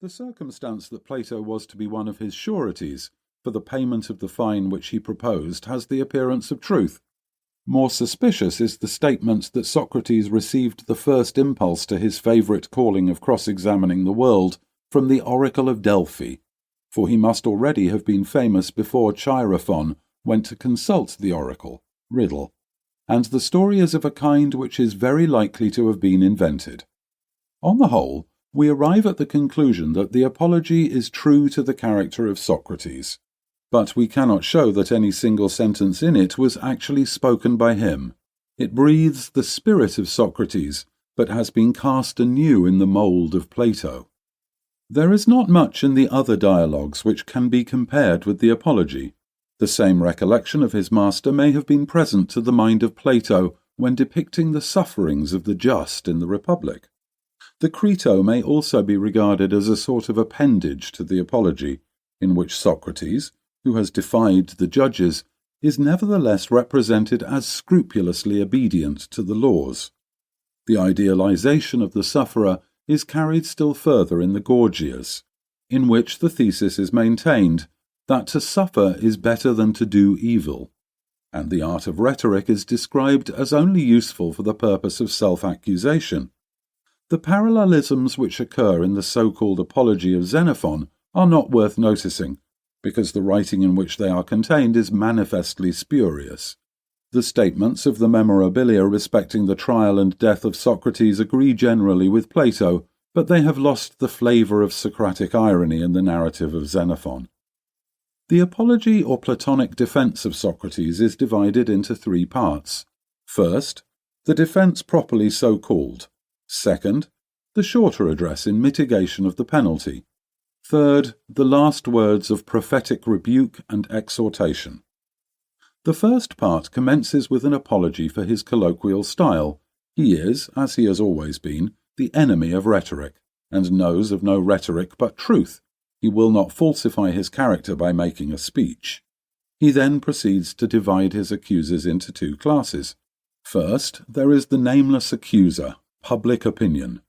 The circumstance that Plato was to be one of his sureties for the payment of the fine which he proposed has the appearance of truth. More suspicious is the statement that Socrates received the first impulse to his favourite calling of cross-examining the world from the oracle of Delphi, for he must already have been famous before Chaerephon went to consult the oracle, riddle, and the story is of a kind which is very likely to have been invented. On the whole, we arrive at the conclusion that the Apology is true to the character of Socrates, but we cannot show that any single sentence in it was actually spoken by him. It breathes the spirit of Socrates, but has been cast anew in the mould of Plato. There is not much in the other dialogues which can be compared with the Apology. The same recollection of his master may have been present to the mind of Plato when depicting the sufferings of the just in the Republic. The Crito may also be regarded as a sort of appendage to the Apology, in which Socrates, who has defied the judges, is nevertheless represented as scrupulously obedient to the laws. The idealization of the sufferer is carried still further in the Gorgias, in which the thesis is maintained that to suffer is better than to do evil, and the art of rhetoric is described as only useful for the purpose of self-accusation. The parallelisms which occur in the so-called Apology of Xenophon are not worth noticing, because the writing in which they are contained is manifestly spurious. The statements of the memorabilia respecting the trial and death of Socrates agree generally with Plato, but they have lost the flavour of Socratic irony in the narrative of Xenophon. The Apology or Platonic defence of Socrates is divided into three parts. First, the defence properly so called. Second, the shorter address in mitigation of the penalty. Third, the last words of prophetic rebuke and exhortation. The first part commences with an apology for his colloquial style. He is, as he has always been, the enemy of rhetoric, and knows of no rhetoric but truth. He will not falsify his character by making a speech. He then proceeds to divide his accusers into two classes. First, there is the nameless accuser, public opinion.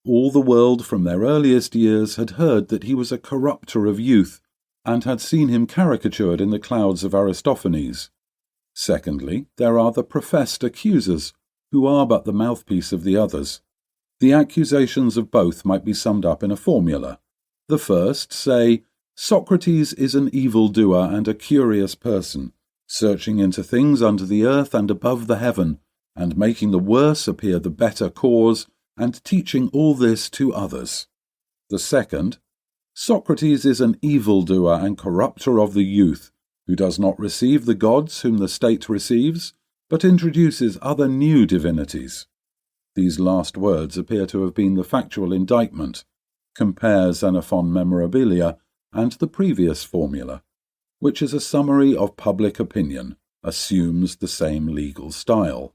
All the world from their earliest years had heard that he was a corrupter of youth, and had seen him caricatured in the clouds of Aristophanes. Secondly, there are the professed accusers, who are but the mouthpiece of the others. The accusations of both might be summed up in a formula. The first say, Socrates is an evildoer and a curious person, searching into things under the earth and above the heaven, and making the worse appear the better cause, and teaching all this to others. The second, Socrates is an evildoer and corrupter of the youth, who does not receive the gods whom the state receives, but introduces other new divinities. These last words appear to have been the factual indictment. Compare Xenophon Memorabilia and the previous formula, which is a summary of public opinion, assumes the same legal style.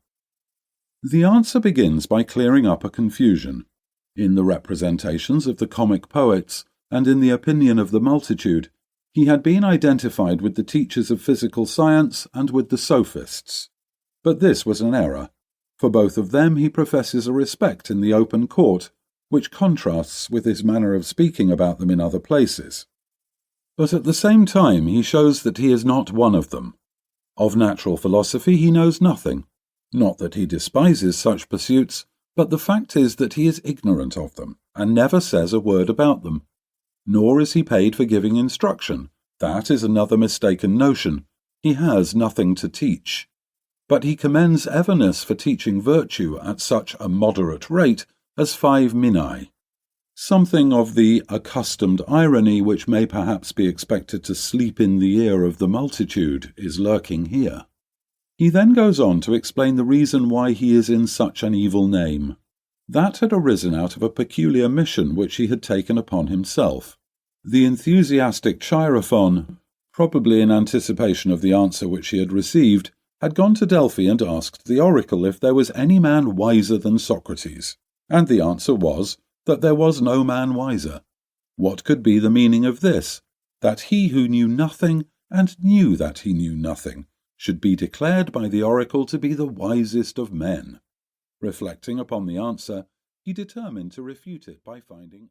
The answer begins by clearing up a confusion. In the representations of the comic poets, and in the opinion of the multitude, he had been identified with the teachers of physical science and with the sophists. But this was an error. For both of them he professes a respect in the open court, which contrasts with his manner of speaking about them in other places. But at the same time he shows that he is not one of them. Of natural philosophy he knows nothing. Not that he despises such pursuits, but the fact is that he is ignorant of them, and never says a word about them. Nor is he paid for giving instruction. That is another mistaken notion. He has nothing to teach. But he commends Evernus for teaching virtue at such a moderate rate as 5 minae. Something of the accustomed irony which may perhaps be expected to sleep in the ear of the multitude is lurking here. He then goes on to explain the reason why he is in such an evil name. That had arisen out of a peculiar mission which he had taken upon himself. The enthusiastic Chaerephon, probably in anticipation of the answer which he had received, had gone to Delphi and asked the oracle if there was any man wiser than Socrates, and the answer was that there was no man wiser. What could be the meaning of this? That he who knew nothing, and knew that he knew nothing, should be declared by the oracle to be the wisest of men. Reflecting upon the answer, he determined to refute it by finding